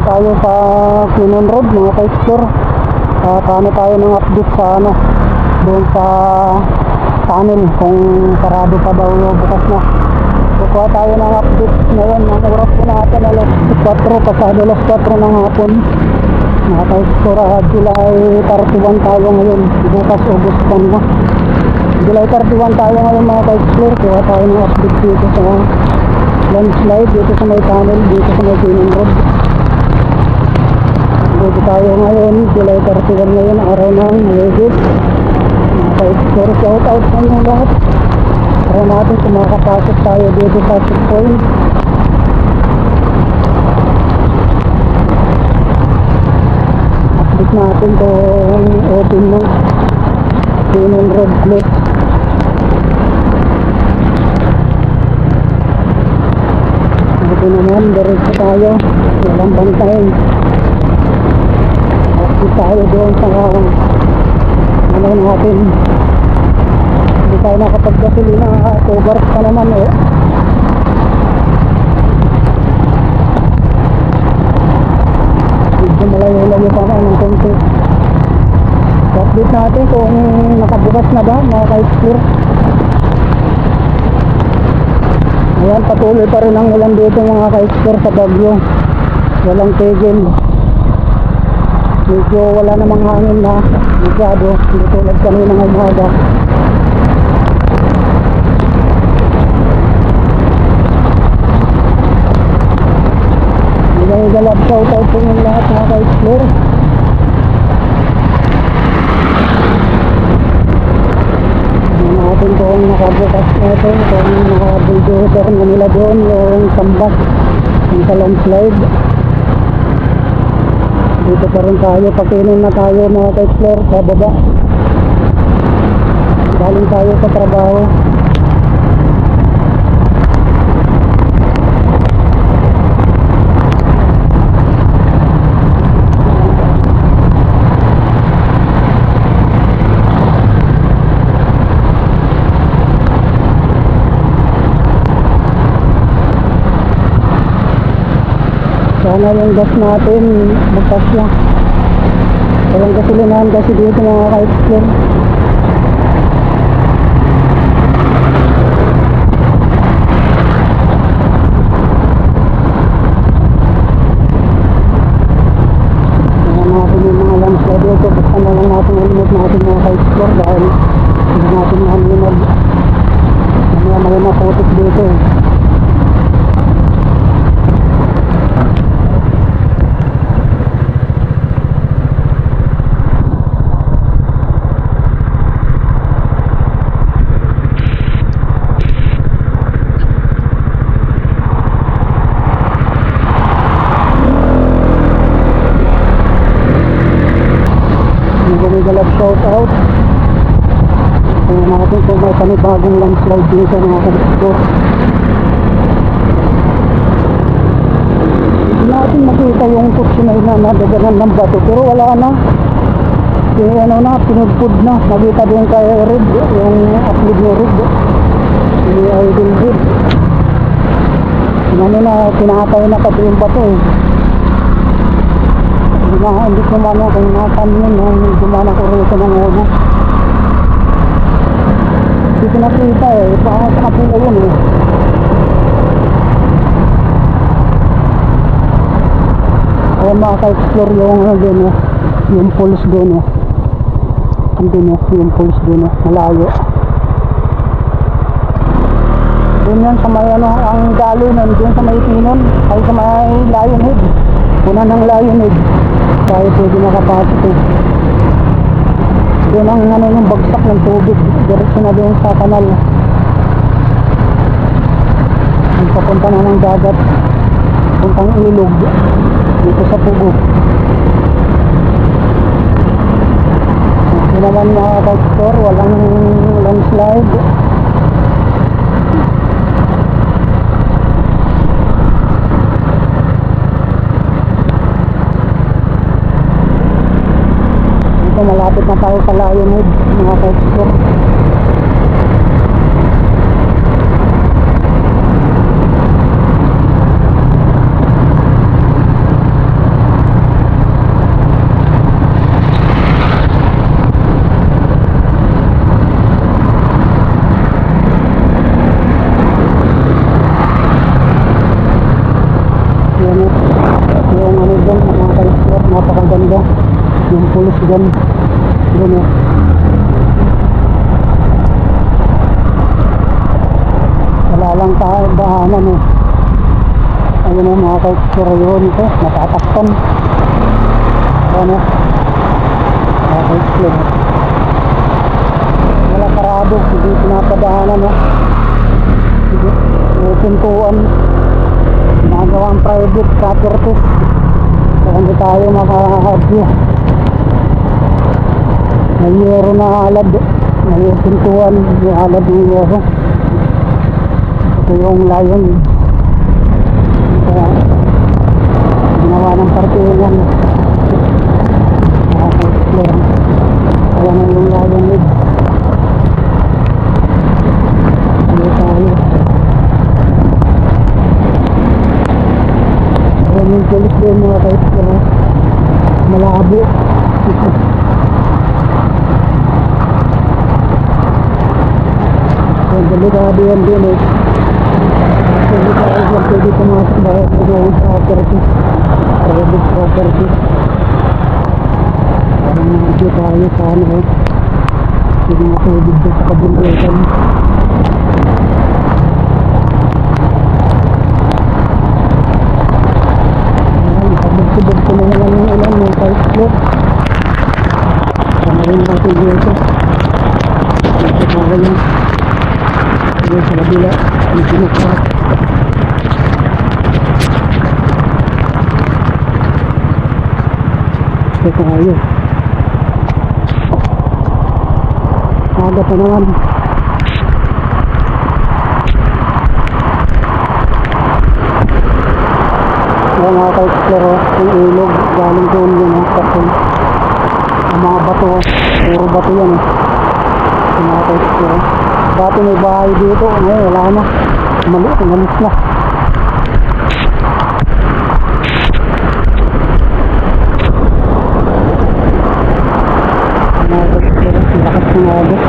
tayo sa Quinon Road mga ka-explore. Paano tayo ng update sa doon sa tunnel kung sarado pa daw o bukas na. Kukuha tayo ng update ngayon. Ang oras po natin alas 4, pasado alas 4 ng hapon mga ka-explore. July 31 tayo ngayon, bukas August 1 na. July 31 tayo ngayon mga ka-explore. Kuha tayo ng update dito sa landslide dito sa may tunnel, dito sa may Quinon Road. Dito tayo ngayon, July 31 ngayon, araw ng Huwebes. Mga ka-explore, shout out sa inyo lahat. Para natin kung makakapasok tayo dito sa checkpoint. Update natin kung open mo Quinon Road close. Ito naman, diretso tayo, walang bantayan. Update tayo doon sa natin. Hindi tayo nakapaggasolina, cover pa naman eh. Medyo malayo-layo pa naman ng konti. Update natin kung nakabukas na ba mga ka-explore. Ayan, patuloy pa rin ang ulan dito mga ka-explore sa Baguio. Walang tigil. Medyo wala namang hangin na masyado, hindi tulad kanina ng umaga. Galap shout out po yung lahat mga ka-explore. Natin kung nakabukas natin, kung naka-bulldozer na nila doon yung tambak yung sa landslide. Dito pa rin tayo, pakinon na tayo mga ka-explore sa baba. Galing tayo sa trabaho. Sana yung gas natin bukas na. Walang gasolinahan kasi dito mga ka-explore. Kaya natin yung mga landslide dito. Basta na lang natin ang limit natin mga ka-explore dahil hindi natin mahalinag. May mga putik dito eh. Galap shout out. Kaya natin kung may panibagong landslide dito mga ka-explore. Hindi natin makita yung tuksinay na nadaganan ng bato pero wala na. Yung pinugpud na. Nakita din kay Red, yung upload ni Red, yung idol Red. Na pinatay na pati yung bato eh. Hindi ko man kung nasan yun nung dumana ko rito ng uno. Hindi ko nakita eh, baka sa kapila yun eh. Kaya makaka-explore yung doon eh, yung pulse doon eh. Andun eh, yung pulse doon eh, malayo. Doon yan sa may ang daloy nun, doon sa may Quinon, ay sa may Lionhead. Una ng Lionhead. Tayo pwede makapasok eh. Doon ang yung bagsak ng tubig diretso na doon sa kanal. Ang papunta na ng dagat, puntang ilog dito sa Pugo. Hindi naman mga ka-explore, walang landslide. Malapit na tayo sa Lionhead mga ka-explore. napakaganda. Yung pulis dyan. Doon eh. Wala lang tayo daanan eh. Ayun o mga ka-explore yun ito. Natatakpan. Ano? Mga ka-explore. Wala parado. Hindi pinapadaanan o. Sige. May pintuan. Ginagawang private properties. So hindi tayo makahadyo. May yero na alad. May pintuan. May alad ng yero. Ito yung lion. Kaya ginawa ng parkingan. Nakaka-explore. Kaya na yung lion lid. Hindi tayo. Ayan yung kulit doon mga ka-explore. Malabo. Ayan, delikado yan din eh. Pwede tayo dyan, pwede pumasok dahil ito yung property. Private property. Parang hindi tayo sa ano eh. Hindi matubig sa kabundukan. Sabog-sabog ko na naman yung ulan, may tight slope. Sama rin natin dito. Dito tayo yung dito sa labila, yung sinukrat. Dito tayo. Aga pa naman. Ayan mga ka-explore, yung ilog galing doon yun kasi ang mga bato, puro bato yan yung mga ka-explore. Dati may bahay dito, ngayon wala na, malis na. Mga ka-explore, lakas ng agos.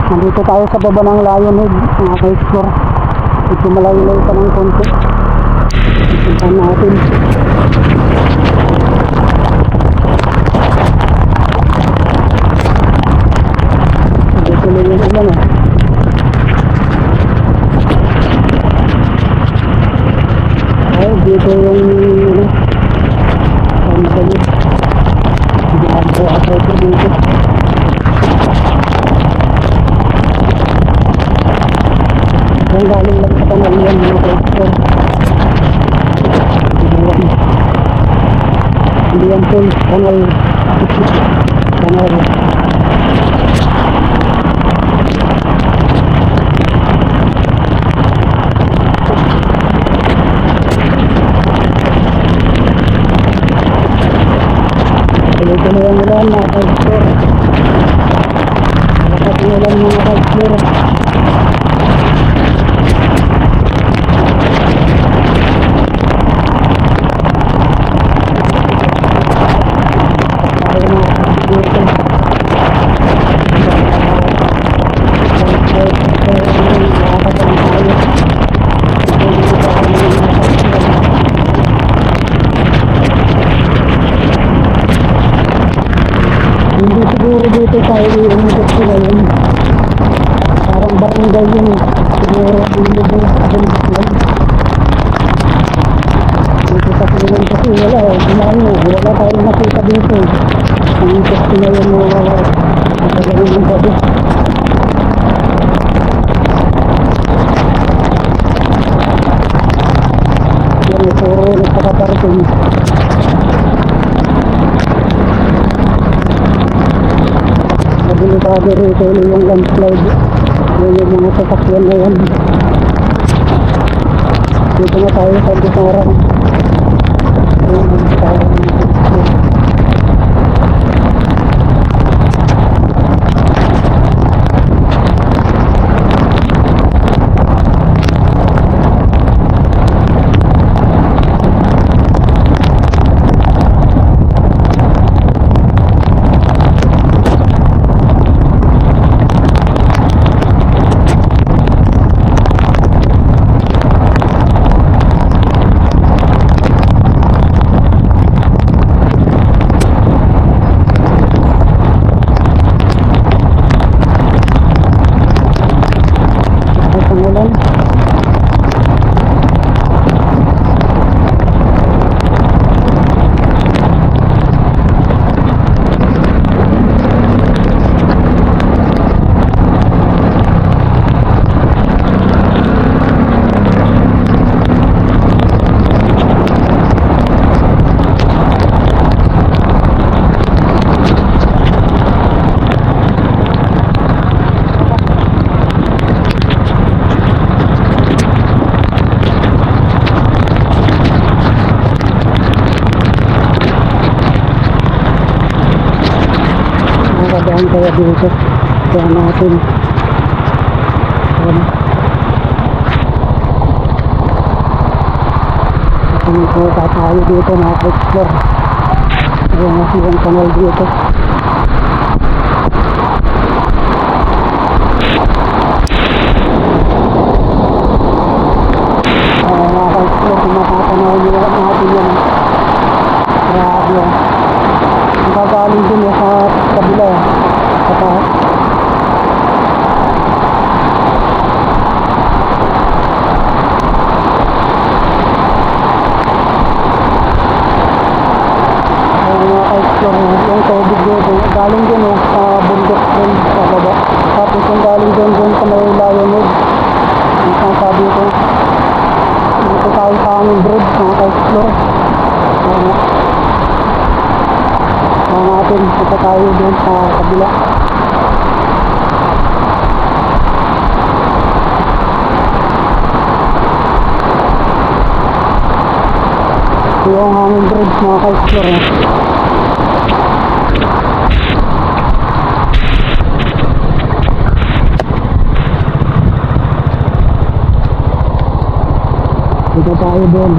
Nandito tayo sa baba ng Lionhead, mga ka-explore. Ito malaylay pa ng konti. Ipunta natin. Dito lang yung ulan eh. Ay, dito yung ano kayo. Hindi ako dito. Yung galing lang sa kanal yan mga ka-explore. Hindi yan full kanal. Kanal. Ito na yung ulan mga ka-explore. Lakas yung ulan mga ka-explore. Hindi siguro dito tayo iumikot sila yun. Parang barangay yun. Siguro ilubong sa bundok yun. Dito sa pilang kasi wala eh. Wala tayong nakita dito. Iumikot sila yun mga magagaling ng gabi. Yan ito nagpapaparating. Delikado rito yung landslide. Yung mga sasakyan na yan. Dito na tayo sa Bisaran. daan kaya dito. Kaya natin. Ayan. Ito po tayo dito mga ka-explore. Ayan na yung kanal dito. Mga ka-explore, kung makatanaw nyo lang natin yan. Grabe yan. Ang kagaling dun sa kabila. Sa taas. Yung tubig dito, galing din sa bundok din sa baba. Tapos yung galing din sa may Lionwood. Ang sabi ko, dito tayo sa aming bridge, mga ka-explore. Natin, ito tayo doon sa kabila. Ito yung aming bridge, mga ka-explore. Dito tayo doon.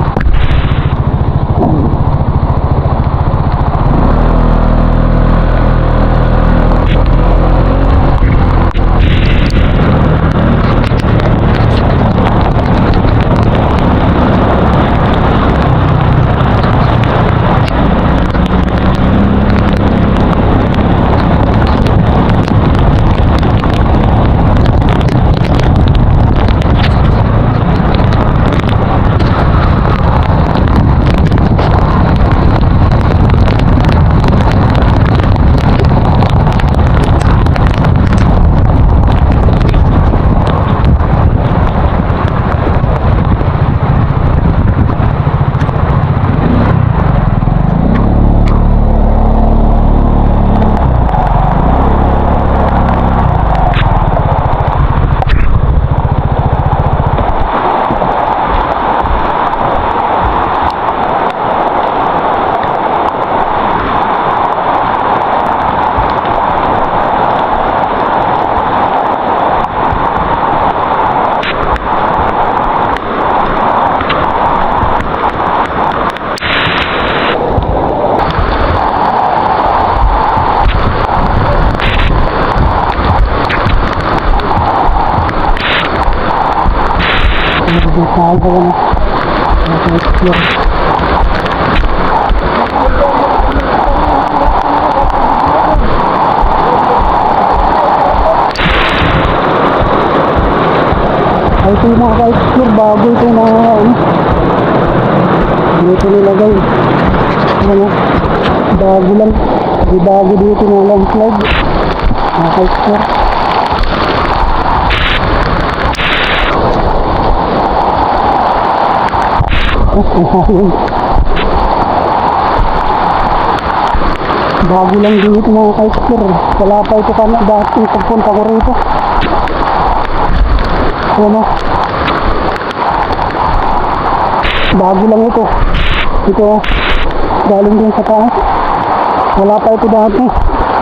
Tayo na naka-explore. Ay, ito yung naka-explore bago ito na dito nilagay. Ano, bago lang, di bago dito na landslide. Naka-explore. Bago lang dito mga ka-explore. Wala pa ito kami dati pagpunta ko rito. Ano? Bago lang ito. Ito galing din sa taas. Wala pa ito dati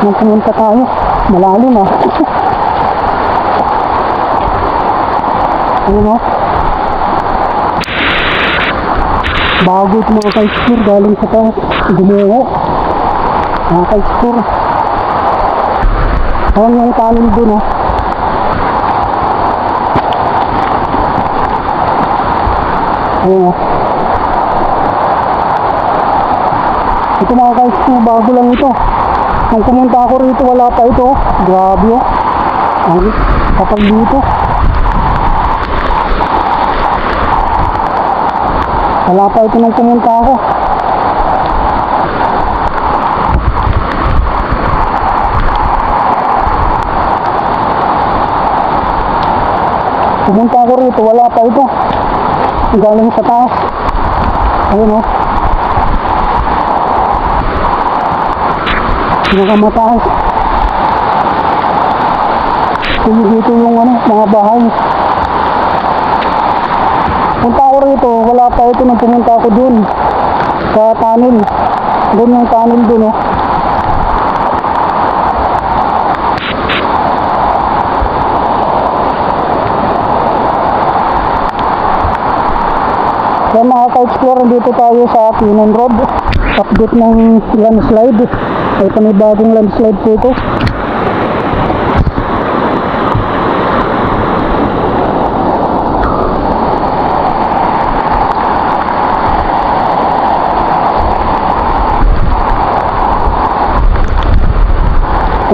nang pumunta tayo. Malalim ah. Ano? Bago ito mga ka-explore, galing sa taas, gumuho. Mga ka-explore. Ayan yung tunnel dun oh. Ayan oh. Ito mga ka-explore, bago lang ito. Nung pumunta ako rito, wala pa ito. Grabe oh. Ang kapag dito. Wala pa ito nung pumunta ako. Pumunta ako rito, wala pa ito. Galing sa taas. Ayun o. Pinakamataas. Dito yung mga bahay. Punta ako rito, wala pa ito nung pumunta ako dun sa tunnel. Dun yung tunnel dun oh. ka-explore, dito tayo sa Kinon Road. Update ng landslide. Ay panibagong landslide po ito.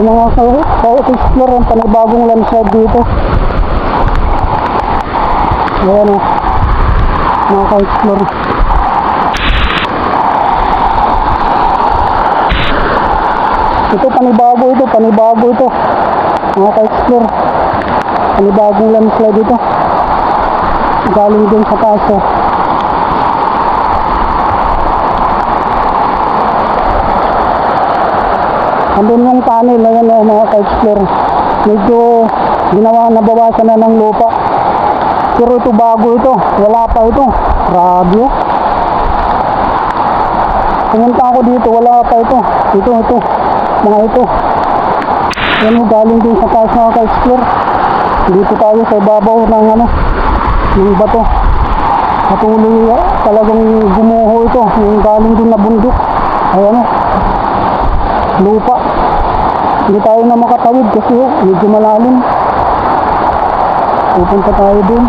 Yung mga ka-explore, ang panibagong landslide dito. Ayan o, mga ka-explore. Ito panibago ito mga ka-explore. Panibagong landslide ito, galing din sa taas o. Andun yung tunnel na yan o mga ka-explore. Medyo nabawasan na ng lupa, pero ito bago ito, wala pa ito. Grabe. Pumunta ako dito, wala pa ito. Ito mga ito. Yan o, galing din sa taas mga ka-explore. Dito tayo sa ibabaw ng ng bato. Patuloy talagang gumuho ito. Yung galing din na bundok. Ayan o, lupa. Hindi tayo na makatawid kasi medyo malalim. Pupunta tayo din.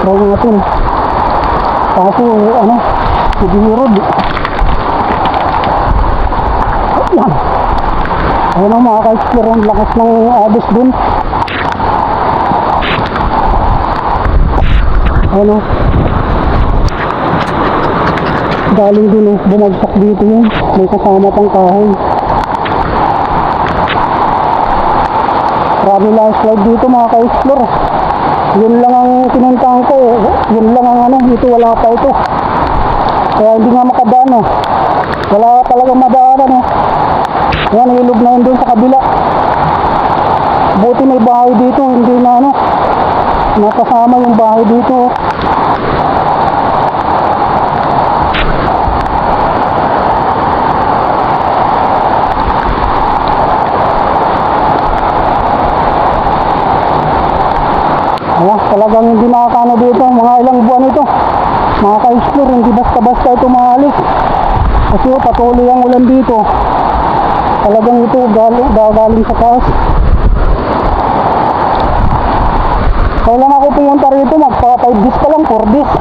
Try natin. Kaso Sigurod. Yan. Ayan ang mga ka-explore, ang lakas ng abos dun. Ayan o, galing din o, bumagsak dito yun. May kasama pang kahoy. Grabe landslide dito mga ka-explore. Yun lang ang pinuntahan ko eh. Yun lang ang ito wala pa ito. Kaya hindi nga makadaan o. Wala talagang madaanan o. Yan, ilog na yun dun sa kabila. Buti may bahay dito, hindi na nakasama yung bahay dito o. Talagang hindi nakakano dito, mga ilang buwan ito mga ka-explore, hindi basta-basta ito maalis kasi patuloy ang ulan dito. Talagang ito galing sa taas. Kailan ako pumunta rito, magpa 5 days pa lang, 4 days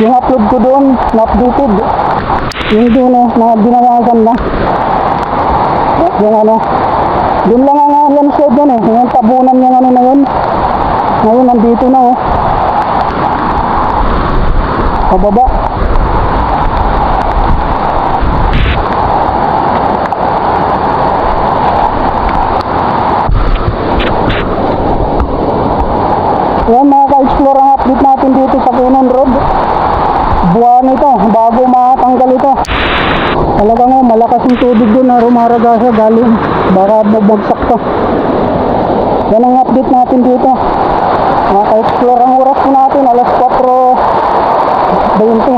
yung upload ko doon, na-updated yung doon na binawasan na yung doon lang ang landslide doon yung tabunan yung na yun. Ngayon nandito na o, pababa. Yan mga ka-explore, ang update natin dito sa Kinon Road. Buwan ito, bago matanggal ito. Talagang malakas yung tubig doon na rumaragasa galing, baka mabagsak to. Yan ang update natin dito mga ka-explore. Ang oras po natin alas 4:20.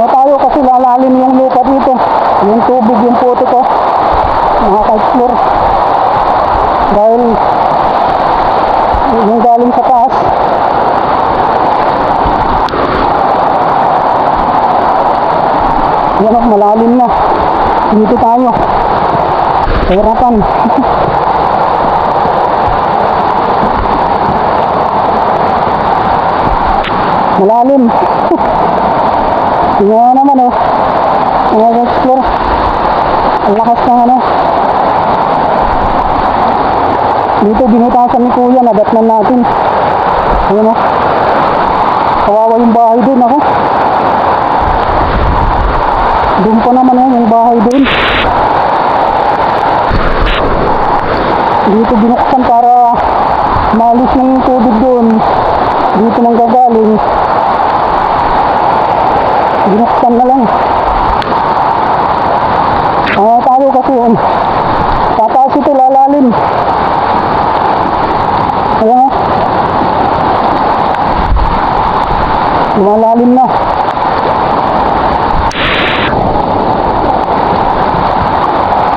Tayo kasi lalalim yung lupa dito, yung tubig, yung puto ko mga ka-explore, dahil yung galing sa taas. Yan o, malalim na dito tayo, hirapan. Malalim. Tingnan naman o, mga explore, ang lakas ng dito binutasan ni kuya, nadatnan natin. Ayan o, kawawa yung bahay din ako. Doon pa naman yung bahay doon. Dito binuksan para malis yung tubig doon. Dito nang gagaling, binuksan na lang. Tayo kasi tataas ito, lalalim. Ayan o. lumalalim na.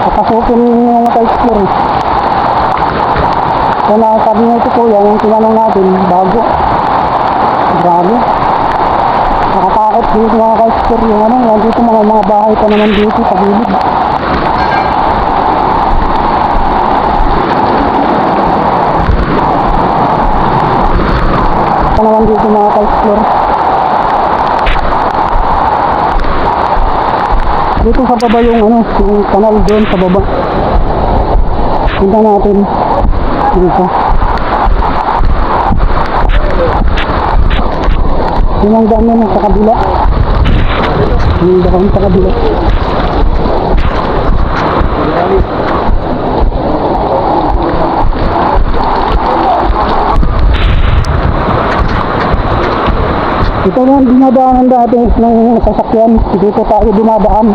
Papasukin yung ka-explore. So sabi nito kuya, yung tinanong natin, bago. Grabe. Nakatakot dito mga ka-explore yung ano, nandito mga bahay pa naman dito sa gilid. Pa naman dito mga ka-explore. Dito sa baba yung ano, yung kanal doon sa baba. Tingnan natin dito. Yun ang daan yun sa kabila. Yung daan sa kabila. Ito na dinadaanan dati ng sasakyan. Dito tayo dinadaan.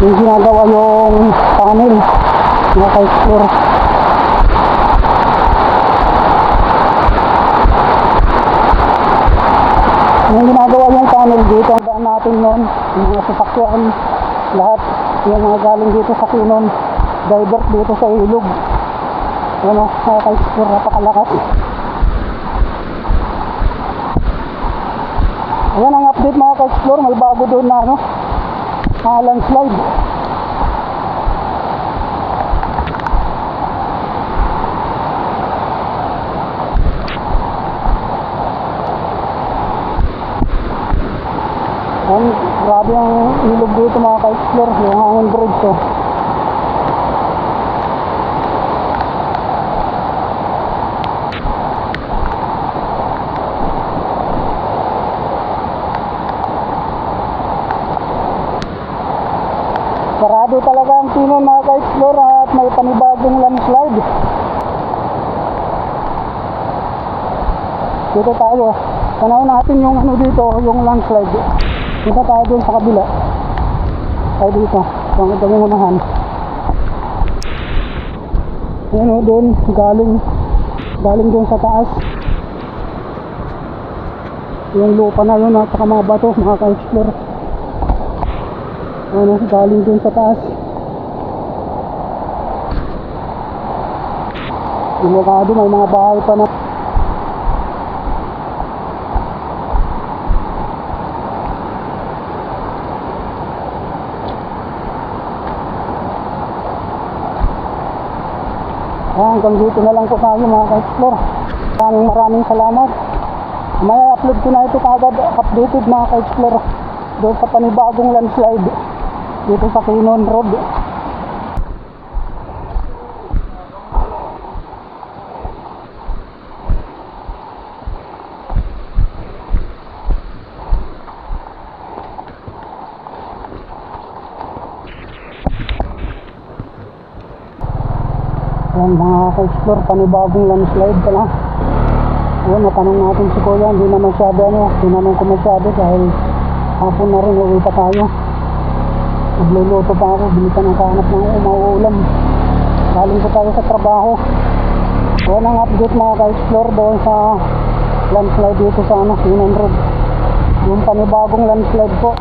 Yung ginagawa yung tunnel. Naka-explore. Yung ginagawa yung tunnel dito, ang daan natin nun, yung mga sasakyan, lahat, yung mga galing dito sa Kinon, divert dito sa ilog. Ano, naka-explore, napakalakas. Ayan ang update mga ka-explore, may bago doon na ano, landslide. Grabe ang ilog dito mga ka-explore, yung hangin bridge to. Sarado talaga ang Kinon mga ka-explore at may panibagong landslide. Dito tayo. Tanaw natin yung ano dito, yung landslide. Dito tayo dun sa kabila. Tayo dito. Pang ito yung unahan. Yan o dun. Galing dun sa taas. Yung lupa na yun at saka mga bato mga ka-explore. Ano, galing dun sa taas. Delikado, may mga bahay pa na. Hanggang dito na lang po tayo mga ka-explore. Maraming salamat. May upload ko na ito kagad, updated mga ka-explore, doon sa panibagong landslide dito sa Kinon Road. Ayan mga ka-explore, panibagong landslide pala. Ayan, natanong natin si Kuya, hindi na masyado ano, tinanong ko masyado dahil hapon na rin, uwi pa tayo. Nagluluto pa ako, bilitan ang kahanap ng mauulam. Galing ko tayo sa trabaho. Ayan ang update mga ka-explore doon sa landslide dito sa ano, Kinon Road. Yung panibagong landslide po.